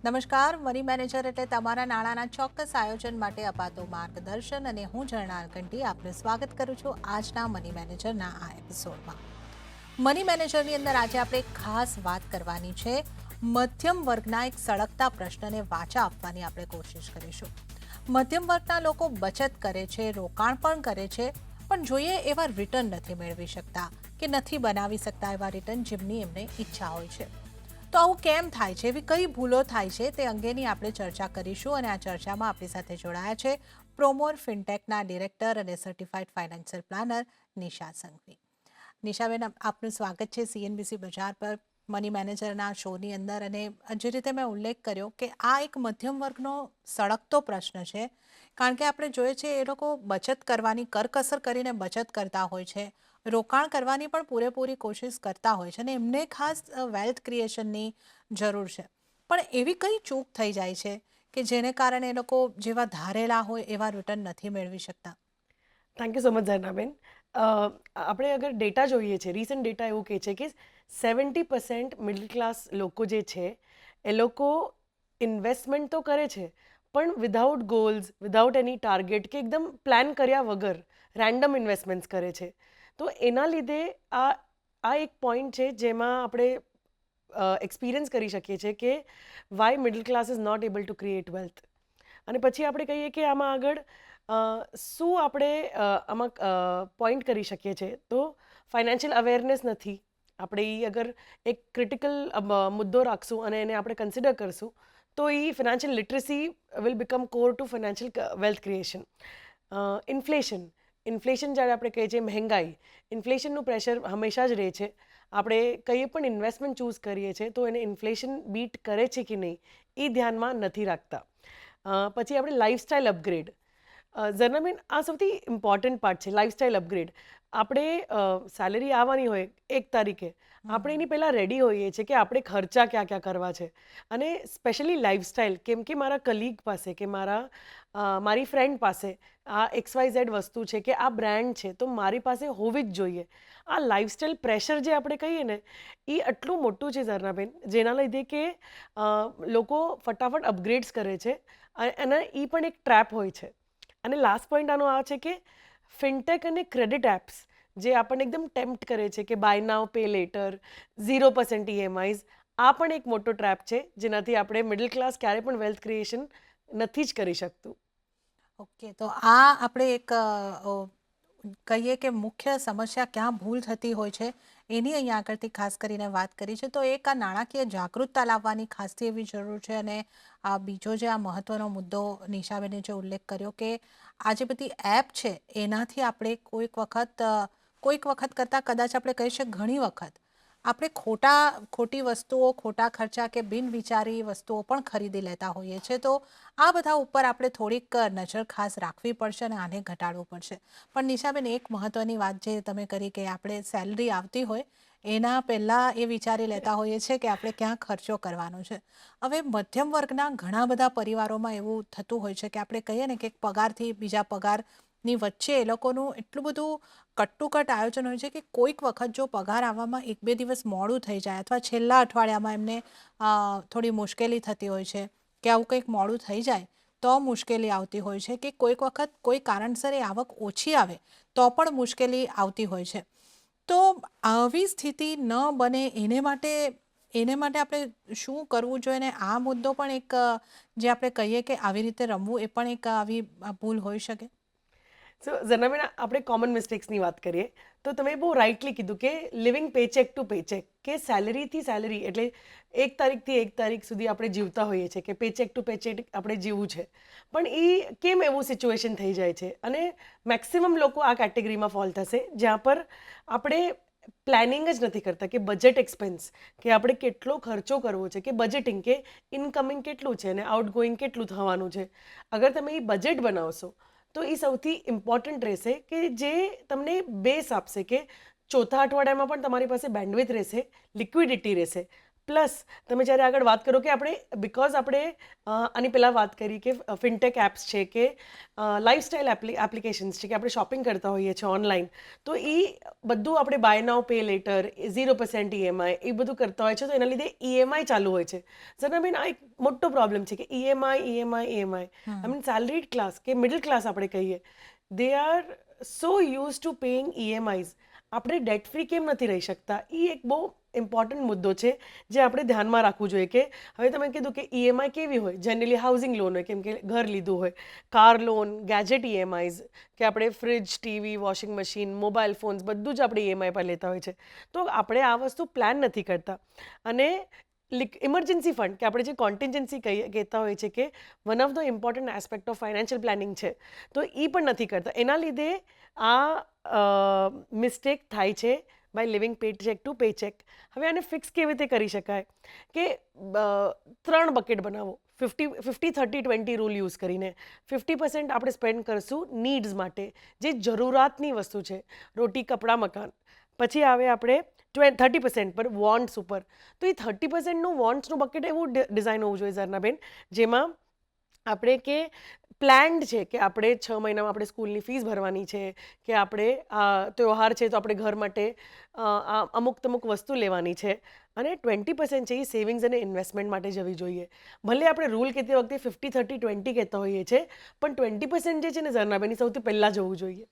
નમસ્કાર, money manager એટલે તમારા નાણાંના ચોક્કસ આયોજન માટે અપાતું માર્ગદર્શન અને હું ઝરણા કંટી આપનું સ્વાગત કરું છું આજના મની મેનેજરના આ એપિસોડમાં. મની મેનેજરની અંદર આજે આપણે એક ખાસ વાત કરવાની છે. મધ્યમ વર્ગના એક સળગતા પ્રશ્નને વાચા આપવાની આપણે કોશિશ કરીશું. મધ્યમ વર્ગના લોકો બચત કરે છે, રોકાણ પણ કરે છે, પણ જોઈએ એવા રિટર્ન નથી મેળવી શકતા કે નથી બનાવી શકતા એવા રિટર્ન જેમની એમને ઈચ્છા હોય છે. તો આવું કેમ થાય છે, એવી કઈ ભૂલો થાય છે તે અંગેની આપણે ચર્ચા કરીશું અને આ ચર્ચામાં આપણી સાથે જોડાયા છે પ્રોમોર ફિનટેકના ડિરેક્ટર અને certified financial planner Nisha Sanghvi. નિશાબેન, આપનું સ્વાગત છે સીએનબીસી બજાર પર મની મેનેજરના શોની અંદર. અને જે રીતે મેં ઉલ્લેખ કર્યો કે આ એક મધ્યમ વર્ગનો સળગતો પ્રશ્ન છે, કારણ કે આપણે જોઈએ છે એ લોકો બચત કરવાની કરકસર કરીને બચત કરતા હોય છે, રોકાણ કરવાની પણ પૂરેપૂરી કોશિશ કરતા હોય છે અને એમને ખાસ વેલ્થ ક્રિએશનની જરૂર છે. પણ એવી કઈ ચૂક થઈ જાય છે કે જેને કારણે એ લોકો જેવા ધારેલા હોય એવા રિટર્ન નથી મેળવી શકતા? થેન્ક યુ સો મચ ઝરનાબેન. આપણે અગર ડેટા જોઈએ છે, રિસન્ટ ડેટા એવું કહે છે કે 70% મિડલ ક્લાસ લોકો જે છે એ લોકો ઇન્વેસ્ટમેન્ટ તો કરે છે, પણ વિધાઉટ ગોલ્સ, વિધાઉટ એની ટાર્ગેટ કે એકદમ પ્લાન કર્યા વગર રેન્ડમ ઇન્વેસ્ટમેન્ટ્સ કરે છે. તો એના લીધે આ આ એક પોઈન્ટ છે જેમાં આપણે એક્સપિરિયન્સ કરી શકીએ છીએ કે why middle class is not able to create wealth. અને પછી આપણે કહીએ કે આમાં આગળ શું આપણે આમાં પોઈન્ટ કરી શકીએ છીએ, તો ફાઇનાન્શિયલ અવેરનેસ નથી. આપણે એ અગર એક ક્રિટિકલ મુદ્દો રાખશું અને એને આપણે કન્સિડર કરશું તો એ financial literacy will become core to financial wealth creation. Inflation inflation જ્યારે આપણે કહીએ છીએ મહેંગાઈ, ઇન્ફ્લેશનનું પ્રેશર હંમેશા જ રહે છે. આપણે કંઈ પણ ઇન્વેસ્ટમેન્ટ ચૂઝ કરીએ છીએ તો એને ઇન્ફ્લેશન બીટ કરે છે કે નહીં એ ધ્યાનમાં નથી રાખતા. પછી આપણે લાઇફસ્ટાઇલ અપગ્રેડ. ઝરનાબેન, આ સૌથી ઇમ્પોર્ટન્ટ પાર્ટ છે, લાઇફસ્ટાઇલ અપગ્રેડ. આપણે સેલેરી આવવાની હોય 1 તારીખે, આપણે એની પહેલાં રેડી હોઈએ છીએ કે આપણે ખર્ચા ક્યાં ક્યાં કરવા છે. અને સ્પેશિયલી લાઇફસ્ટાઇલ, કેમ કે મારા કલીગ પાસે કે મારી ફ્રેન્ડ પાસે આ XYZ વસ્તુ છે કે આ બ્રાન્ડ છે તો મારી પાસે હોવી જ જોઈએ. આ લાઇફસ્ટાઇલ પ્રેશર જે આપણે કહીએ ને એ આટલું મોટું છે ઝરનાબેન, જેના લીધે કે લોકો ફટાફટ અપગ્રેડ્સ કરે છે અને એ પણ એક ટ્રેપ હોય છે. અને લાસ્ટ પોઈન્ટ આનો આ છે કે ફિનટેક અને ક્રેડિટ એપ્સ જે આપણને એકદમ ટેમ્પ્ટ કરે છે કે buy now pay later, 0% EMIs, આ પણ એક મોટો ટ્રેપ છે જેનાથી આપણે મિડલ ક્લાસ ક્યારે પણ વેલ્થ ક્રિએશન નથી જ કરી શકતું. ઓકે, તો આ આપણે એક કહીએ કે મુખ્ય સમસ્યા ક્યાં ભૂલ થતી હોય છે એની અહીંયા આગળથી ખાસ કરીને વાત કરી છે. તો એક આ નાણાકીય જાગૃતતા લાવવાની ખાસથી એવી જરૂર છે. અને આ બીજો જે આ મહત્વનો મુદ્દો નિશાબેને જે ઉલ્લેખ કર્યો કે આ જે બધી એપ છે એનાથી આપણે કોઈક વખત કરતાં કદાચ આપણે કહી શકીએ ઘણી વખત આપણે ખોટી વસ્તુઓ, ખોટા ખર્ચા કે બિનવિચારી વસ્તુઓ પણ ખરીદી લેતા હોઈએ છીએ. તો આ બધા ઉપર આપણે થોડીક નજર ખાસ રાખવી પડશે અને આને ઘટાડવું પડશે. પણ નિશાબેન, એક મહત્વની વાત જે તમે કરી કે આપણે સેલરી આવતી હોય એના પહેલાં એ વિચારી લેતા હોઈએ છીએ કે આપણે ક્યાં ખર્ચો કરવાનો છે. હવે મધ્યમ વર્ગના ઘણા બધા પરિવારોમાં એવું થતું હોય છે કે આપણે કહીએ ને કે એક પગારથી બીજા પગારની વચ્ચે એ લોકોનું એટલું બધું કટ્ટુકટ આયોજન હોય છે કે કોઈક વખત જો પગાર આવવામાં 1-2 દિવસ મોડું થઈ જાય અથવા છેલ્લા અઠવાડિયામાં એમને થોડી મુશ્કેલી થતી હોય છે કે આવું કંઈક મોડું થઈ જાય તો મુશ્કેલી આવતી હોય છે, કે કોઈક વખત કોઈ કારણસર એ આવક ઓછી આવે તો પણ મુશ્કેલી આવતી હોય છે. તો આવી સ્થિતિ ન બને એને માટે આપણે શું કરવું જોઈએ? અને આ મુદ્દો પણ એક જે આપણે કહીએ કે આવી રીતે રમવું એ પણ એક આવી ભૂલ હોઈ શકે. સો ઝરનાબેન, આપણે કોમન મિસ્ટેક્સની વાત કરીએ તો તમે બહુ રાઇટલી કીધું કે લિવિંગ પેચેક ટુ પેચેક, કે સેલરીથી સેલરી એટલે 1 તારીખથી 1 તારીખ સુધી આપણે જીવતા હોઈએ છીએ કે પેચેક ટુ પેચેક આપણે જીવવું છે. પણ એ કેમ એવું સિચ્યુએશન થઈ જાય છે? અને મેક્સિમમ લોકો આ કેટેગરીમાં ફોલ થશે જ્યાં પર આપણે પ્લાનિંગ જ નથી કરતા કે બજેટ એક્સપેન્સ, કે આપણે કેટલો ખર્ચો કરવો છે, કે બજેટિંગ કે ઇનકમિંગ કેટલું છે અને આઉટગોઈંગ કેટલું થવાનું છે. અગર તમે એ બજેટ બનાવશો તો એ સૌથી ઇમ્પોર્ટન્ટ રહેશે કે જે તમને બેસ આપશે કે ચોથા અઠવાડિયામાં પણ તમારી પાસે બેન્ડવિથ રહેશે, લિક્વિડિટી રહેશે, પ્લસ તમે જ્યારે આગળ વાત કરો કે આપણે બિકોઝ આપણે આની પહેલાં વાત કરી કે ફિનટેક એપ્સ છે કે લાઇફસ્ટાઇલ એપ્લિકેશન્સ છે કે આપણે શોપિંગ કરતા હોઈએ છીએ ઓનલાઈન, તો એ બધું આપણે buy now pay later 0% EMI એ બધું કરતા હોય છે, તો એના લીધે EMI ચાલુ હોય છે. ઝરનાબેન, આ એક મોટો પ્રોબ્લેમ છે કે EMI આઈ મીન સેલરીડ ક્લાસ કે મિડલ ક્લાસ આપણે કહીએ, they are so use to paying EMIs. આપણે ડેટ ફ્રી કેમ નથી રહી શકતા? એ એક બહુ ઇમ્પોર્ટન્ટ મુદ્દો છે જે આપણે ધ્યાનમાં રાખવું જોઈએ. કે હવે તમે કીધું કે EMI કેવી હોય, જનરલી હાઉસિંગ લોન હોય, કેમ કે ઘર લીધું હોય, કાર લોન, ગેજેટ EMIs, કે આપણે fridge, TV, washing machine, mobile phones બધું જ આપણે EMI પર લેતા હોય છે. તો આપણે આ વસ્તુ પ્લાન નથી કરતા. અને ઇમરજન્સી ફંડ કે આપણે જે કોન્ટિન્જન્સી કહેતા હોય છે કે one of the important aspect of financial planning છે, તો એ પણ નથી કરતા. એના લીધે આ મિસ્ટેક થાય છે by living paycheck to paycheck. હવે આને ફિક્સ કેવી રીતે કરી શકાય? કે 3 બકેટ બનાવો, 50-30-20 રૂલ યુઝ કરીને. 50% આપણે સ્પેન્ડ કરશું નીડ્સ માટે, જે જરૂરિયાતની વસ્તુ છે, રોટી, કપડાં, મકાન. પછી આવે આપણે 30% પર વોન્ટ્સ ઉપર. તો એ 30%નું વોન્ટ્સનું બકેટ એવું ડિઝાઇન હોવું જોઈએ ઝરનાબેન, જેમાં આપણે કે પ્લાન્ડ છે કે આપણે 6 મહિનામાં આપણે સ્કૂલની ફીસ ભરવાની છે, કે આપણે ત્યોહાર છે તો આપણે ઘર માટે અમુક વસ્તુ લેવાની છે, અને 20% છે એ સેવિંગ્સ અને ઇન્વેસ્ટમેન્ટ માટે જવી જોઈએ. ભલે આપણે રૂલ કહેતી વખતે 50-30-20 કહેતા હોઈએ છીએ, પણ 20% જે છે ને ઝરનાબેન, એ સૌથી પહેલાં જવું જોઈએ.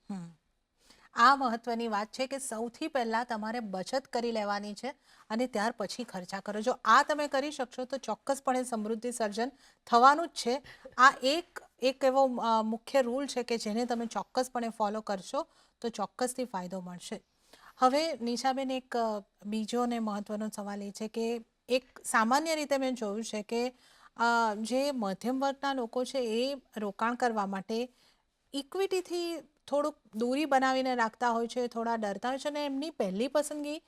આ મહત્વની વાત છે કે સૌથી પહેલાં તમારે બચત કરી લેવાની છે અને ત્યાર પછી ખર્ચા કરો. જો આ તમે કરી શકશો તો ચોક્કસપણે સમૃદ્ધિ સર્જન થવાનું જ છે. આ એક એવો મુખ્ય રૂલ છે કે જેને તમે ચોક્કસપણે ફોલો કરશો તો ચોક્કસથી ફાયદો મળશે. હવે નિશાબેન, એક બીજો ને મહત્વનો સવાલ એ છે કે એક સામાન્ય રીતે મેં જોયું છે કે જે મધ્યમ વર્ગના લોકો છે એ રોકાણ કરવા માટે ઇક્વિટીથી થોડુંક દૂરી બનાવીને રાખતા હોય છે, થોડા ડરતા હોય છે અને એમની પહેલી પસંદગી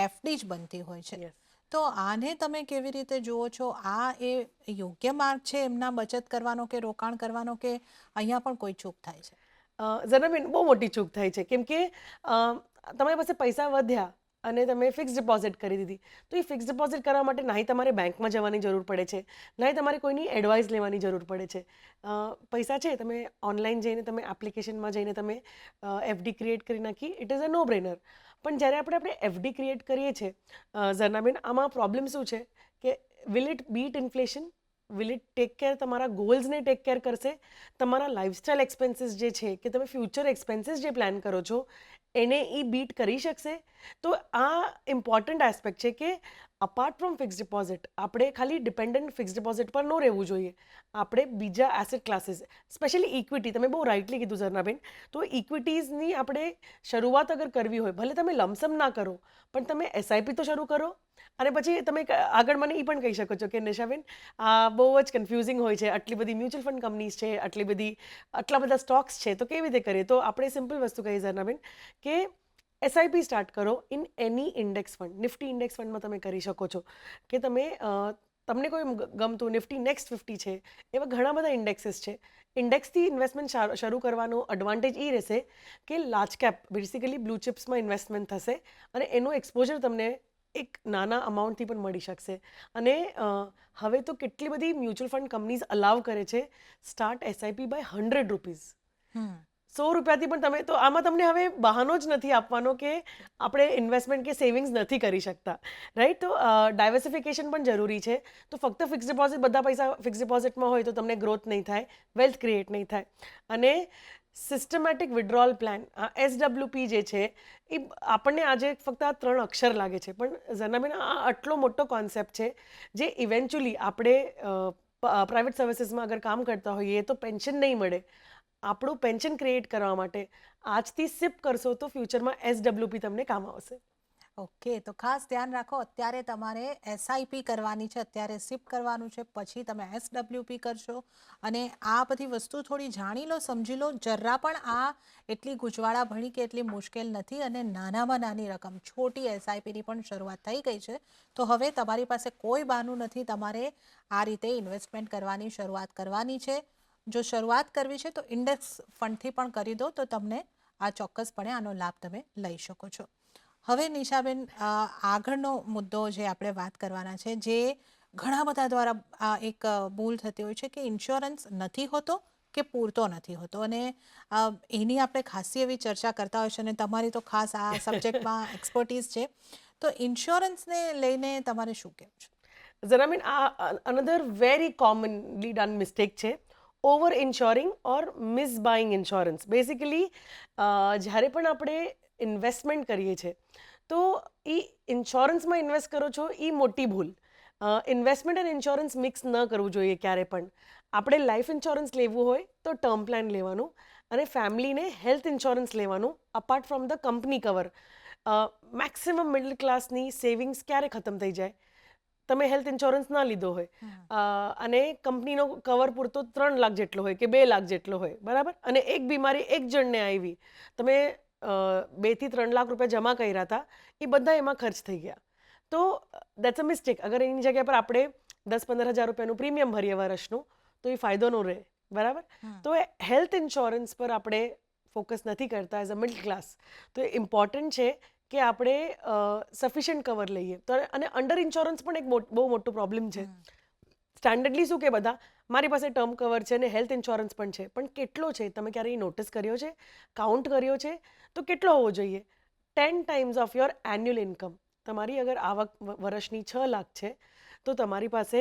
એફડી જ બનતી હોય છે. યસ. તો આને તમે કેવી રીતે જુઓ છો? આ એ યોગ્ય માર્ગ છે એમના બચત કરવાનો કે રોકાણ કરવાનો, કે અહીંયા પણ કોઈ ચૂક થાય છે? ઝરનાબેન, બહુ મોટી ચૂક થાય છે. કેમ કે તમારી પાસે પૈસા વધ્યા અને તમે ફિક્સ ડિપોઝિટ કરી દીધી, તો એ ફિક્સ ડિપોઝિટ કરવા માટે નાહી તમારે બેંકમાં જવાની જરૂર પડે છે, નાહી તમારે કોઈની એડવાઇસ લેવાની જરૂર પડે છે. પૈસા છે, તમે ઓનલાઈન જઈને તમે એપ્લિકેશનમાં જઈને તમે FD ક્રિએટ કરી નાખી, ઇટ ઇઝ અ નો બ્રેનર. પણ જ્યારે આપણે FD ક્રિએટ કરીએ છીએ ઝરનાબેન, આમાં પ્રોબ્લેમ શું છે કે will it bit inflation? Will it take care તમારા ગોલ્સને ટેક કેર કરશે? તમારા લાઇફસ્ટાઇલ એક્સપેન્સીસ જે છે કે તમે ફ્યુચર એક્સપેન્સીસ જે પ્લાન કરો છો એને એ બીટ કરી શકશે? તો આ ઇમ્પોર્ટન્ટ એસ્પેક્ટ છે કે અપાર્ટ ફ્રોમ ફિક્સ ડિપોઝિટ આપણે ખાલી ડિપેન્ડન્ટ ફિક્સ ડિપોઝિટ પર ન રહેવું જોઈએ. આપણે બીજા એસેટ ક્લાસીસ, સ્પેશિયલી ઇક્વિટી, તમે બહુ રાઇટલી કીધું ઝરનાબેન, તો ઇક્વિટીઝની આપણે શરૂઆત અગર કરવી હોય, ભલે તમે લમસમ ના કરો, પણ તમે SIP તો શરૂ કરો. અને પછી તમે આગળ મને એ પણ કહી શકો છો કે નિશાબેન, આ બહુ જ કન્ફ્યુઝિંગ હોય છે, આટલી બધી મ્યુચ્યુઅલ ફંડ કંપનીઝ છે, આટલા બધા સ્ટોક્સ છે, તો કેવી રીતે કરીએ? તો આપણે સિમ્પલ વસ્તુ કહીએ ઝરનાબેન કે SIP સ્ટાર્ટ કરો in any index fund. Nifty index ફંડમાં તમે કરી શકો છો કે તમને કોઈ ગમતું નિફ્ટી નેક્સ્ટ 50 છે, એવા ઘણા બધા ઇન્ડેક્સીસ છે. ઇન્ડેક્સથી ઇન્વેસ્ટમેન્ટ શરૂ કરવાનો એડવાન્ટેજ એ રહેશે કે લાર્જ કેપ, બેસિકલી બ્લુ ચિપ્સમાં ઇન્વેસ્ટમેન્ટ થશે અને એનું એક્સપોઝર તમને એક નાના અમાઉન્ટથી પણ મળી શકશે. અને હવે તો કેટલી બધી મ્યુચ્યુઅલ ફંડ કંપનીઝ અલાવ કરે છે સ્ટાર્ટ SIP બાય ₹100. હમ. 100 પણ તમે, તો આમાં તમને હવે બહાનો જ નથી આપવાનો કે આપણે ઇન્વેસ્ટમેન્ટ કે સેવિંગ્સ નથી કરી શકતા, રાઈટ? તો ડાયવર્સિફિકેશન પણ જરૂરી છે. તો ફક્ત ફિક્સ ડિપોઝિટ, બધા પૈસા ફિક્સ ડિપોઝિટમાં હોય તો તમને ગ્રોથ નહીં થાય, વેલ્થ ક્રિએટ નહીં થાય. અને સિસ્ટમેટિક વિડ્રોઅલ પ્લાન, SWP જે છે, એ આપણને આજે ફક્ત આ 3 અક્ષર લાગે છે, પણ ઝરનાબેન, આ આટલો મોટો કોન્સેપ્ટ છે જે ઇવેન્ચ્યુઅલી આપણે પ્રાઇવેટ સર્વિસીસમાં અગર કામ કરતા હોઈએ તો પેન્શન નહીં મળે. આપણું પેન્શન ક્રિએટ કરવા માટે આજથી SIP કરશો તો ફ્યુચરમાં SWP તમને કામ આવશે. ઓકે, તો ખાસ ધ્યાન રાખો, અત્યારે તમારે SIP કરવાની છે, અત્યારે SIP કરવાનું છે, પછી તમે SWP કરશો. અને આ બધી વસ્તુ થોડી જાણી લો, સમજી લો. જરા પણ આ એટલી ગૂંચવાડા ભણી કે એટલી મુશ્કેલ નથી, અને નાનામાં નાની રકમ, છોટી SIPની પણ શરૂઆત થઈ ગઈ છે. તો હવે તમારી પાસે કોઈ બહાનું નથી, તમારે આ રીતે ઇન્વેસ્ટમેન્ટ કરવાની શરૂઆત કરવાની છે. જો શરૂઆત કરવી છે તો ઇન્ડેક્સ ફંડથી પણ કરી દો, તો તમને આ ચોક્કસપણે આનો લાભ તમે લઈ શકો છો. હવે નિશાબેન, આગળનો મુદ્દો જે આપણે વાત કરવાના છે, જે ઘણા બધા દ્વારા એક ભૂલ થતી હોય છે કે ઇન્સ્યોરન્સ નથી હોતો કે પૂરતો નથી હોતો, અને એની આપણે ખાસી એવી ચર્ચા કરતા હોય છે, અને તમારી તો ખાસ આ સબ્જેક્ટમાં એક્સપર્ટીઝ છે. તો ઇન્સ્યોરન્સને લઈને તમારે શું કહેવું છે? ઝરામીન, આ another very commonly done mistake છે, ઓવર ઇન્શ્યોરિંગ ઓર મિસ બાઇંગ ઇન્શ્યોરન્સ. બેઝિકલી જ્યારે પણ આપણે ઇન્વેસ્ટમેન્ટ કરીએ છીએ તો એ ઇન્શ્યોરન્સમાં ઇન્વેસ્ટ કરો છો એ મોટી ભૂલ. ઇન્વેસ્ટમેન્ટ અને ઇન્શ્યોરન્સ મિક્સ ન કરવું જોઈએ ક્યારે પણ. આપણે લાઈફ ઇન્શ્યોરન્સ લેવું હોય તો ટર્મ પ્લાન લેવાનું, અને ફેમિલીને હેલ્થ ઇન્શ્યોરન્સ લેવાનું apart from the company cover. Maximum middle ક્લાસની સેવિંગ્સ ક્યારે ખતમ થઈ જાય? તમે હેલ્થ ઇન્શ્યોરન્સ ના લીધો હોય અને કંપનીનો કવર પૂરતો 3 લાખ જેટલો હોય કે 2 લાખ જેટલો હોય, બરાબર, અને એક બીમારી એક જણને આવી, તમે 2 થી 3 લાખ રૂપિયા જમા કર્યા હતા, એ બધા એમાં ખર્ચ થઈ ગયા. તો દેટ્સ અ મિસ્ટેક. અગર એની જગ્યા પર આપણે 10-15 હજાર રૂપિયાનું પ્રીમિયમ ભરીએ વર્ષનું, તો એ ફાયદો ન રહે, બરાબર. તો એ હેલ્થ ઇન્શ્યોરન્સ પર આપણે ફોકસ નથી કરતા એઝ અ મિડલ ક્લાસ. તો એ ઇમ્પોર્ટન્ટ છે કે આપણે સફિશિયન્ટ કવર લઈએ. તો અને અંડર ઇન્શ્યોરન્સ પણ એક બહુ મોટો પ્રોબ્લેમ છે. સ્ટાન્ડર્ડલી શું કે બધા, મારી પાસે ટર્મ કવર છે અને હેલ્થ ઇન્શ્યોરન્સ પણ છે, પણ કેટલો છે? તમે ક્યારેય નોટિસ કર્યો છે, કાઉન્ટ કર્યો છે? તો કેટલો હોવો જોઈએ? 10 times of your annual income. તમારી અગર આવક વર્ષની 6 લાખ છે તો તમારી પાસે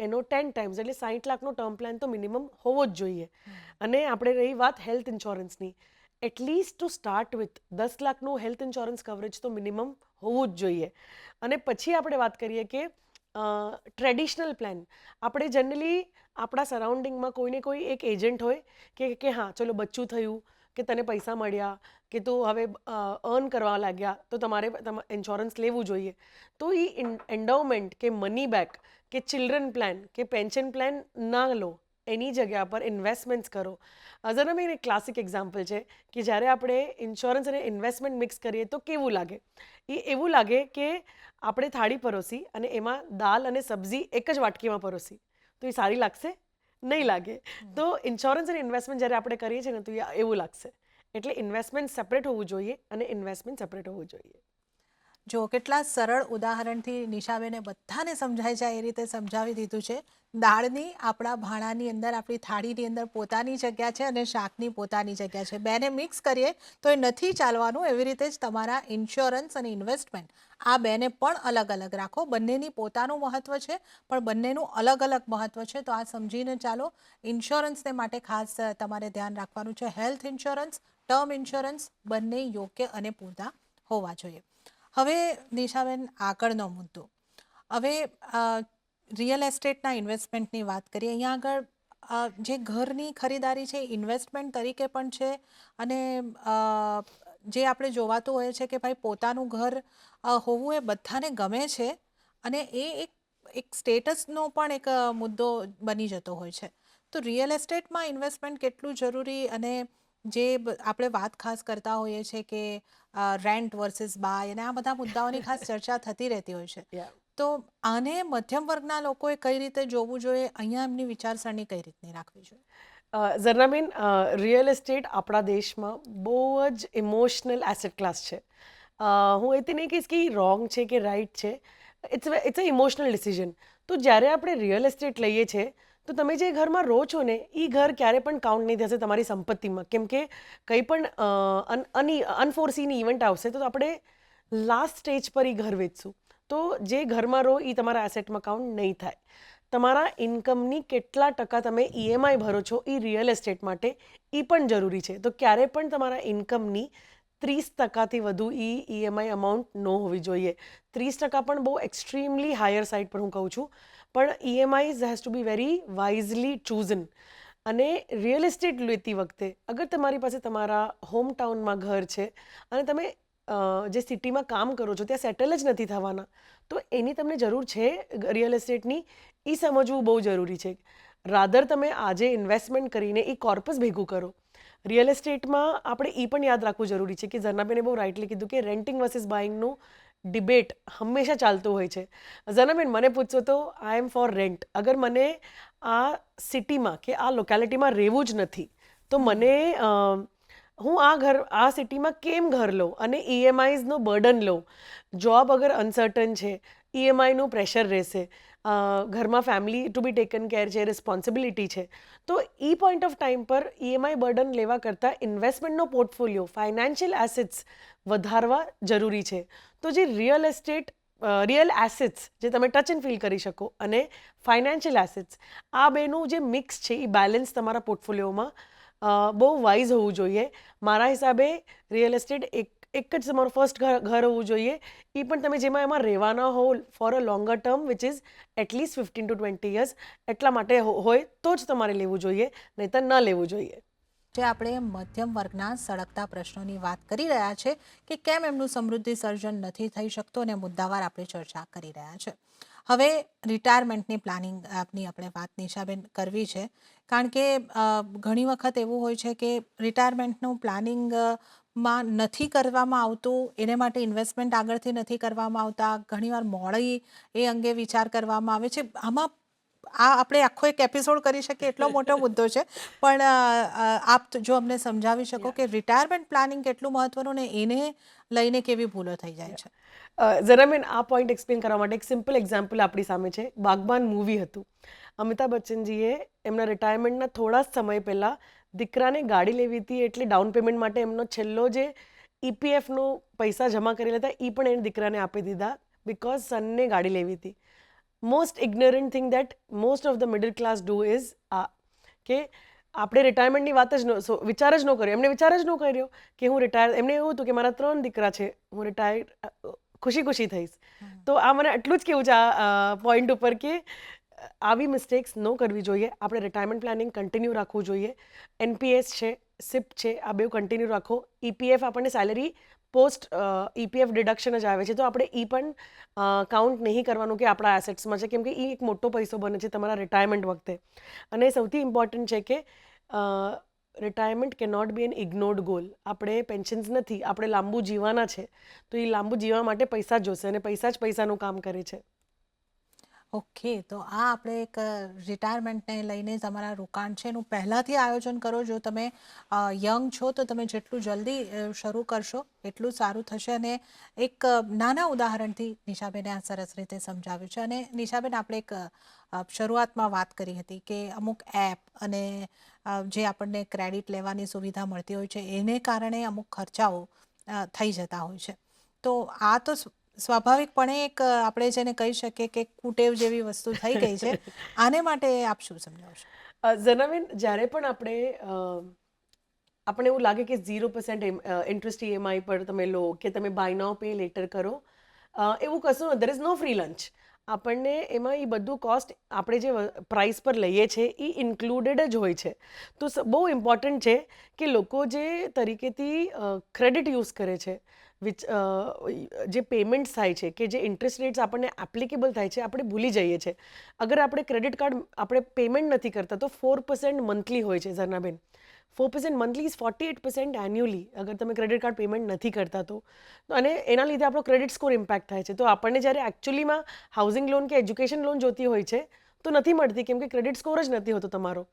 એનો 10 ટાઈમ્સ એટલે 60 લાખનો ટર્મ પ્લાન તો મિનિમમ હોવો જ જોઈએ. અને આપણે રહી વાત હેલ્થ ઇન્શ્યોરન્સની, એટલીસ્ટ ટુ સ્ટાર્ટ વિથ 10 લાખનું હેલ્થ ઇન્શ્યોરન્સ કવરેજ તો મિનિમમ હોવું જ જોઈએ. અને પછી આપણે વાત કરીએ કે ટ્રેડિશનલ પ્લાન. આપણે જનરલી આપણા સરાઉન્ડિંગમાં કોઈને કોઈ એક એજન્ટ હોય કે હા ચલો બચ્ચું થયું કે તને પૈસા મળ્યા કે તું હવે અર્ન કરવા લાગ્યા તો તમારે ઇન્શ્યોરન્સ લેવું જોઈએ. તો એ એન્ડોવમેન્ટ કે મની બેક કે ચિલ્ડ્રન પ્લાન કે પેન્શન પ્લાન ના લો, એની જગ્યા પર ઇન્વેસ્ટમેન્ટ્સ કરો. ઝરા મેં એક ક્લાસિક એક્ઝામ્પલ છે કે જ્યારે આપણે ઇન્શ્યોરન્સ અને ઇન્વેસ્ટમેન્ટ મિક્સ કરીએ તો કેવું લાગે? એ એવું લાગે કે આપણે થાળી પરોસી અને એમાં દાલ અને સબ્જી એક જ વાટકીમાં પરોસી, તો એ સારી લાગશે? નહીં લાગે. તો ઇન્શ્યોરન્સ અને ઇન્વેસ્ટમેન્ટ જ્યારે આપણે કરીએ છીએ ને તો એવું લાગશે. એટલે ઇન્વેસ્ટમેન્ટ સેપરેટ હોવું જોઈએ અને ઇન્વેસ્ટમેન્ટ સેપરેટ હોવું જોઈએ. જો કેટલા સરળ ઉદાહરણથી નિશાબેને બધાને સમજાય જાય એ રીતે સમજાવી દીધું છે. દાળની આપણા ભાણાની અંદર, આપણી થાળીની અંદર પોતાની જગ્યા છે અને શાકની પોતાની જગ્યા છે. બેને મિક્સ કરીએ તો એ નથી ચાલવાનું. એવી રીતે જ તમારા ઇન્સ્યોરન્સ અને ઇન્વેસ્ટમેન્ટ, આ બેને પણ અલગ અલગ રાખો. બંનેની પોતાનું મહત્વ છે, પણ બંનેનું અલગ અલગ મહત્વ છે. તો આ સમજીને ચાલો. ઇન્સ્યોરન્સને માટે ખાસ તમારે ધ્યાન રાખવાનું છે. હેલ્થ ઇન્સ્યોરન્સ, ટર્મ ઇન્સ્યોરન્સ બંને યોગ્ય અને પૂરતા હોવા જોઈએ. હવે નિશાબેન, આગળનો મુદ્દો. હવે રિયલ એસ્ટેટના ઇન્વેસ્ટમેન્ટની વાત કરીએ. અહીંયા આગળ જે ઘરની ખરીદારી છે ઇન્વેસ્ટમેન્ટ તરીકે પણ છે, અને જે આપણે જોવાતું હોય છે કે ભાઈ પોતાનું ઘર હોવું એ બધાને ગમે છે, અને એ એક સ્ટેટસનો પણ એક મુદ્દો બની જતો હોય છે. તો રિયલ એસ્ટેટમાં ઇન્વેસ્ટમેન્ટ કેટલું જરૂરી, અને જે આપણે વાત ખાસ કરતા હોઈએ છીએ કે રેન્ટ વર્સિસ બાય, અને આ બધા મુદ્દાઓની ખાસ ચર્ચા થતી રહેતી હોય છે. યા તો આને મધ્યમ વર્ગના લોકોએ કઈ રીતે જોવું જોઈએ? અહીંયા એમની વિચારસરણી કઈ રીતની રાખવી જોઈએ? ઝરનાબેન, રિયલ એસ્ટેટ આપણા દેશમાં બહુ જ ઇમોશનલ એસેટ ક્લાસ છે. હું એથી નહીં કહીશ કે એ રોંગ છે કે રાઈટ છે. It's a emotional decision. તો જ્યારે આપણે રિયલ એસ્ટેટ લઈએ છીએ તો તમે જે ઘરમાં રહો છો ને એ ઘર ક્યારે પણ કાઉન્ટ નહીં થશે તમારી સંપત્તિમાં, કેમ કે કંઈ પણ અનફોર્સીન ઇવેન્ટ આવશે તો આપણે લાસ્ટ સ્ટેજ પર એ ઘર વેચશું. તો જે ઘરમાં રહો એ તમારા એસેટમાં કાઉન્ટ નહીં થાય. તમારા ઇન્કમની કેટલા ટકા તમે ઈએમઆઈ ભરો છો એ રિયલ એસ્ટેટ માટે એ પણ જરૂરી છે. તો ક્યારે પણ તમારા ઇન્કમની 30% વધુ ઈએમઆઈ અમાઉન્ટ ન હોવી જોઈએ. 30% પણ બહુ એક્સ્ટ્રીમલી હાયર સાઇડ પર હું કહું છું, પણ EMI has to be very wisely chosen. અને રિયલ એસ્ટેટ લેતી વખતે અગર તમારી પાસે તમારા હોમ ટાઉનમાં ઘર છે અને તમે જે સિટીમાં કામ કરો છો ત્યાં સેટલ જ નથી થવાના, તો એની તમને જરૂર છે રિયલ એસ્ટેટની, એ સમજવું બહુ જરૂરી છે. રાધર તમે આજે ઇન્વેસ્ટમેન્ટ કરીને એ કોર્પસ ભેગું કરો. રિયલ એસ્ટેટમાં આપણે એ પણ યાદ રાખવું જરૂરી છે કે ઝરનાબેને બહુ રાઇટલી કીધું કે રેન્ટિંગ વર્સિસ બાઇંગનું ડિબેટ હંમેશા ચાલતું હોય છે. ઝરનાબેન, મને પૂછશો તો આઈ એમ ફોર રેન્ટ. અગર મને આ સિટીમાં કે આ લોકેલિટીમાં રહેવું જ નથી તો મને હું આ સિટીમાં કેમ ઘર લઉં અને ઈએમઆઈઝનો બર્ડન લઉં. જોબ અગર અનસર્ટન છે, ઈએમઆઈનું પ્રેશર રહેશે, ઘરમાં family to be taken care છે, રિસ્પોન્સિબિલિટી છે. તો ઈ પોઈન્ટ ઓફ ટાઈમ પર ઈએમઆઈ બર્ડન લેવા કરતાં ઇન્વેસ્ટમેન્ટનો પોર્ટફોલિયો, ફાઇનાન્શિયલ એસેટ્સ વધારવા જરૂરી છે. તો જે રિયલ એસેટ્સ જે તમે ટચ એન્ડ ફીલ કરી શકો અને ફાઇનાન્શિયલ એસેટ્સ, આ બેનું જે મિક્સ છે એ બેલેન્સ તમારા પોર્ટફોલિયોમાં બહુ વાઇઝ હોવું જોઈએ. મારા હિસાબે રિયલ એસ્ટેટ એક જ તમારું ફર્સ્ટ ઘર હોવું જોઈએ. એ પણ તમે જેમાં એમાં રહેવાના હો for a longer term which is at least 15 to 20 years, એટલા માટે હોય તો જ તમારે લેવું જોઈએ, નહીંતર ન લેવું જોઈએ. જે આપણે મધ્યમ વર્ગના સળગતા પ્રશ્નોની વાત કરી રહ્યા છે કે કેમ એમનું સમૃદ્ધિ સર્જન નથી થઈ શકતું અને મુદ્દાવાર આપણે ચર્ચા કરી રહ્યા છે. હવે રિટાયરમેન્ટની પ્લાનિંગ આપની આપણે વાત નિશાબેન કરવી છે, કારણ કે ઘણી વખત એવું હોય છે કે રિટાયરમેન્ટનું પ્લાનિંગ માં નથી કરવામાં આવતું, એને માટે ઇન્વેસ્ટમેન્ટ આગળથી નથી કરવામાં આવતા, ઘણીવાર મોડી એ અંગે વિચાર કરવામાં આવે છે. આમાં આપણે આખો એક એપિસોડ કરી શકીએ એટલો મોટો મુદ્દો છે, પણ આપ જો અમને સમજાવી શકો કે રિટાયરમેન્ટ પ્લાનિંગ કેટલું મહત્વનું ને એને લઈને કેવી ભૂલો થઈ જાય છે. જરા મેં આ પોઈન્ટ એક્સપ્લેન કરવા માટે એક સિમ્પલ એક્ઝામ્પલ આપણી સામે છે. બાગબાન મૂવી હતું. અમિતાભ બચ્ચનજીએ એમના રિટાયરમેન્ટના થોડા સમય પહેલાં દીકરાને ગાડી લેવી હતી, એટલે ડાઉન પેમેન્ટ માટે એમનો છેલ્લો જે ઈપીએફનો પૈસા જમા કરેલા હતા એ પણ એને દીકરાને આપી દીધા, બિકોઝ સનને ગાડી લેવી હતી. Most ignorant thing that most of the middle class do is આ કે આપણે રિટાયરમેન્ટની વાત વિચાર જ ન કર્યો. એમને વિચાર જ ન કર્યો કે હું રિટાયર, એમને એવું હતું કે મારા 3 દીકરા છે, હું રિટાયર ખુશી થઈશ. તો આ મને એટલું જ કેવું છે આ પોઈન્ટ ઉપર કે આવી મિસ્ટેક્સ ન કરવી જોઈએ. આપણે રિટાયરમેન્ટ પ્લાનિંગ કન્ટિન્યુ રાખવું જોઈએ. એનપીએસ છે, સિપ છે, આ બે કન્ટિન્યુ રાખો. ઈપીએફ આપણને સેલરી પોસ્ટ ઈપીએફ ડિડક્શન જ આવે છે, તો આપણે ઈ પણ કાઉન્ટ નહીં કરવાનું કે આપણા એસેટ્સમાં છે, કેમ કે એ એક મોટો પૈસો બને છે તમારા રિટાયરમેન્ટ વખતે. અને સૌથી ઇમ્પોર્ટન્ટ છે કે રિટાયરમેન્ટ કે નોટ બી એન ઇગ્નોર્ડ ગોલ. આપણે પેન્શન્સ નથી, આપણે લાંબુ જીવવાના છે, તો એ લાંબુ જીવવા માટે પૈસા જ જોશે અને પૈસા જ પૈસાનું કામ કરે છે. ઓકે, તો આ આપણે એક રિટાયરમેન્ટને લઈને તમારા રોકાણ છે એનું પહેલાંથી આયોજન કરો. જો તમે યંગ છો તો તમે જેટલું જલ્દી શરૂ કરશો એટલું સારું થશે. અને એક નાના ઉદાહરણથી નિશાબેને આ સરસ રીતે સમજાવ્યું છે. અને નિશાબેન, આપણે એક શરૂઆતમાં વાત કરી હતી કે અમુક એપ અને જે આપણને ક્રેડિટ લેવાની સુવિધા મળતી હોય છે એને કારણે અમુક ખર્ચાઓ થઈ જતા હોય છે. તો આ તો સ્વાભાવિકપણે એક આપણે જેને કહી શકીએ કે કુટેવ જેવી વસ્તુ થઈ ગઈ છે. આને માટે આપ શું સમજાવશો? જનાબેન, જ્યારે પણ આપણે એવું લાગે કે 0% ઇન્ટરેસ્ટ ઈએમઆઈ પર તમે લો કે તમે બાય નાઉ પે લેટર કરો, એવું કશું there is no free lunch. આપણને એમાં એ બધું કોસ્ટ આપણે જે પ્રાઇસ પર લઈએ છીએ એ ઇન્ક્લુડેડ જ હોય છે. તો બહુ ઇમ્પોર્ટન્ટ છે કે લોકો જે તરીકેથી ક્રેડિટ યુઝ કરે છે, જે પેમેન્ટ્સ થાય છે, કે જે ઇન્ટરેસ્ટ રેટ્સ આપણને એપ્લિકેબલ થાય છે, આપણે ભૂલી જઈએ છીએ. અગર આપણે ક્રેડિટ કાર્ડ આપણે પેમેન્ટ નથી કરતા તો 4% મંથલી હોય છે ઝરનાબેન. 4% મંથલી ઇઝ 48% એન્યુઅલી, અગર તમે ક્રેડિટ કાર્ડ પેમેન્ટ નથી કરતા તો. અને એના લીધે આપણો ક્રેડિટ સ્કોર ઇમ્પેક્ટ થાય છે. તો આપણને જ્યારે એકચ્યુઅલીમાં હાઉસિંગ લોન કે એજ્યુકેશન લોન જોતી હોય છે તો નથી મળતી, કેમ કે ક્રેડિટ સ્કોર જ નથી હોતો તમારો.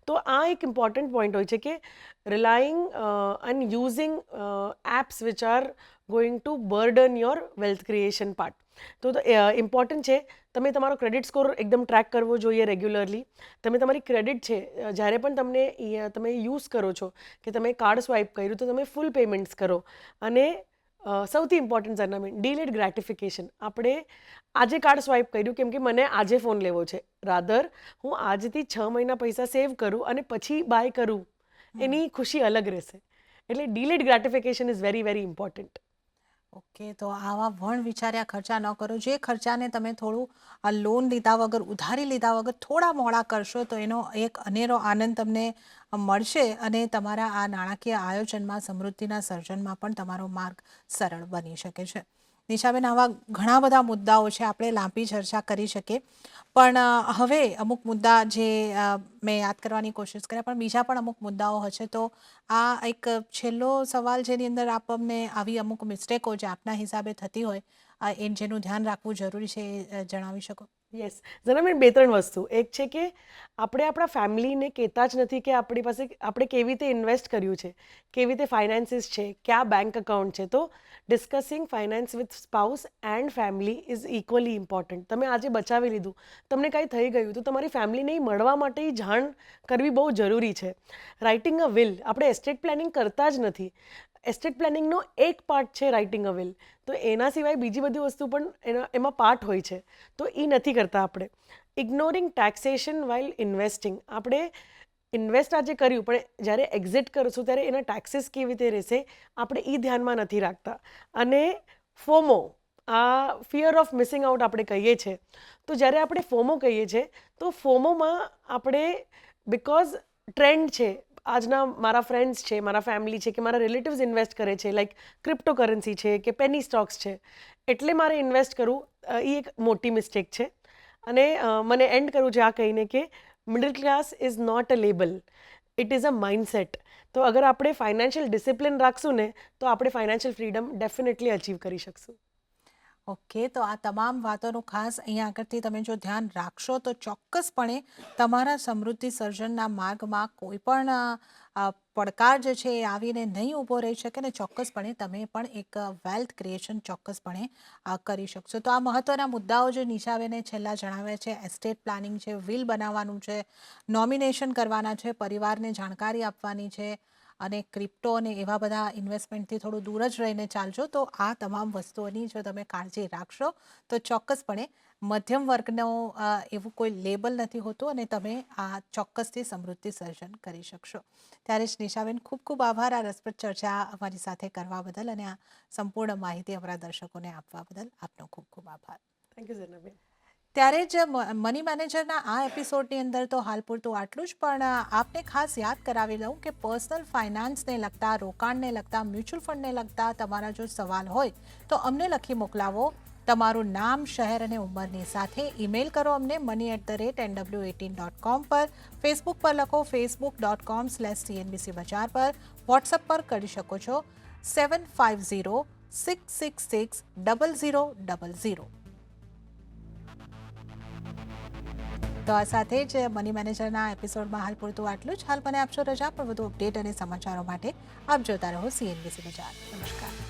તો આ એક ઇમ્પોર્ટન્ટ પોઈન્ટ હોય છે કે relying and using apps which are going to burden your wealth creation part. તો ઇમ્પોર્ટન્ટ છે તમે તમારો ક્રેડિટ સ્કોર એકદમ ટ્રેક કરવો જોઈએ રેગ્યુલરલી. તમે તમારી ક્રેડિટ છે જ્યારે પણ તમે યુઝ કરો છો કે તમે કાર્ડ સ્વાઇપ કર્યું તો તમે ફૂલ પેમેન્ટ્સ કરો. અને સૌથી ઇમ્પોર્ટન્ટ ઝરનાબેન, ડીલેડ ગ્રેટિફિકેશન. આપણે આજે કાર્ડ સ્વાઇપ કર્યું કેમ કે મને આજે ફોન લેવો છે, રાધર હું આજથી 6 મહિના પૈસા સેવ કરું અને પછી બાય કરું, એની ખુશી અલગ રહેશે. એટલે delayed gratification is very very important. Okay, તો આવા વણ વિચાર્યા ખર્ચા ન કરો. જે ખર્ચાને તમે થોડું લોન લીધા વગર, ઉધારી લીધા વગર થોડા મોડા કરશો તો એનો એક અનેરો આનંદ તમને મળશે અને તમારા આ નાણાકીય આયોજનમાં, સમૃદ્ધિના સર્જનમાં પણ તમારો માર્ગ સરળ બની શકે છે. નિશાબેન, આવા ઘણા બધા મુદ્દાઓ છે, આપણે લાંબી ચર્ચા કરી શકીએ, પણ હવે અમુક મુદ્દા જે મેં યાદ કરવાની કોશિશ કર્યા, પણ બીજા પણ અમુક મુદ્દાઓ હશે. તો આ એક છેલ્લો સવાલ જેની અંદર આપ અમને આવી અમુક મિસ્ટેકો જે આપના હિસાબે થતી હોય જેનું ધ્યાન રાખવું જરૂરી છે એ જણાવી શકો? યસ, જનાબેન, 2-3 વસ્તુ. એક છે કે આપણે આપણા ફેમિલીને કહેતા જ નથી કે આપણી પાસે આપણે કેવી રીતે ઇન્વેસ્ટ કર્યું છે, કેવી રીતે ફાઇનાન્સીસ છે, ક્યાં બેંક એકાઉન્ટ છે. તો discussing finance with spouse and family is equally important. તમે આજે બચાવી લીધું, તમને કાંઈ થઈ ગયું તો તમારી ફેમિલીને મળવા માટે જાણ કરવી બહુ જરૂરી છે. રાઇટિંગ અ વિલ, આપણે એસ્ટેટ પ્લાનિંગ કરતા જ નથી. એસ્ટેટ પ્લાનિંગનો એક પાર્ટ છે રાઇટિંગ અ વિલ. તો એના સિવાય બીજી બધી વસ્તુ પણ એમાં પાર્ટ હોય છે. તો એ નથી કરતા આપણે. ઇગ્નોરિંગ ટેક્સેશન વાઇલ ઇન્વેસ્ટિંગ, આપણે ઇન્વેસ્ટ આજે કર્યું પણ જ્યારે એક્ઝિટ કરશું ત્યારે એના ટેક્સીસ કેવી રીતે રહેશે આપણે એ ધ્યાનમાં નથી રાખતા. અને ફોમો, આ ફિયર ઓફ મિસિંગ આઉટ આપણે કહીએ છીએ. તો જ્યારે આપણે ફોમો કહીએ છીએ તો ફોમોમાં આપણે બિકોઝ ટ્રેન્ડ છે, આજના મારા ફ્રેન્ડ્સ છે, મારા ફેમિલી છે કે મારા રિલેટિવ્સ ઇન્વેસ્ટ કરે છે, લાઈક ક્રિપ્ટોકરન્સી છે કે પેની સ્ટોક્સ છે, એટલે મારે ઇન્વેસ્ટ કરવું, એ એક મોટી મિસ્ટેક છે. અને મને એન્ડ કરવું છે આ કહીને કે middle class is not a label, it is a mindset. તો અગર આપણે ફાઇનાન્શિયલ ડિસિપ્લિન રાખશું ને તો આપણે ફાઇનાન્શિયલ ફ્રીડમ ડેફિનેટલી અચીવ કરી શકશું. ઓકે, તો આ તમામ વાતોનું ખાસ અહીંયા આગળથી તમે જો ધ્યાન રાખશો તો ચોક્કસપણે તમારા સમૃદ્ધિ સર્જનના માર્ગમાં કોઈ પણ પડકાર જે છે એ આવીને નહીં ઊભો રહી શકે ને ચોક્કસપણે તમે પણ એક વેલ્થ ક્રિએશન ચોક્કસપણે કરી શકશો. તો આ મહત્ત્વના મુદ્દાઓ જે નિશાબેને છેલ્લા જણાવ્યા છે, એસ્ટેટ પ્લાનિંગ છે, વિલ બનાવવાનું છે, નોમિનેશન કરવાના છે, પરિવારને જાણકારી આપવાની છે અને ક્રિપ્ટો અને એવા બધા ઇન્વેસ્ટમેન્ટથી થોડું દૂર જ રહીને ચાલજો. તો આ તમામ વસ્તુઓની જો તમે કાળજી રાખશો તો ચોક્કસપણે મધ્યમ વર્ગનો એવું કોઈ લેબલ નથી હોતું અને તમે આ ચોક્કસથી સમૃદ્ધિ સર્જન કરી શકશો. ત્યારે જ નિશાબેન, ખૂબ ખૂબ આભાર આ રસપ્રદ ચર્ચા અમારી સાથે કરવા બદલ અને આ સંપૂર્ણ માહિતી અમારા દર્શકોને આપવા બદલ. આપનો ખૂબ ખૂબ આભાર. થેન્ક યુ ઝરનાબેન. ત્યારે જ મની મેનેજરના આ એપિસોડની અંદર તો હાલ પૂરતું આટલું જ, પણ આપને ખાસ યાદ કરાવી દઉં કે પર્સનલ ફાઇનાન્સને લગતા, રોકાણને લગતા, મ્યુચ્યુઅલ ફંડને લગતા તમારા જો સવાલ હોય તો અમને લખી મોકલાવો. તમારું નામ, શહેર અને ઉંમરની સાથે ઈમેલ કરો અમને money@nw18.com પર. ફેસબુક પર લખો facebook.com/cnbc બજાર પર. વોટ્સઅપ પર કરી શકો છો 7506666000. તો આ સાથે જ મની મેનેજરના એપિસોડમાં હાલ પૂરતું આટલું જ. હાલ મને આપશો રજા, પણ વધુ અપડેટ અને સમાચારો માટે આપ જોતા રહો CNBC બજાર. નમસ્કાર.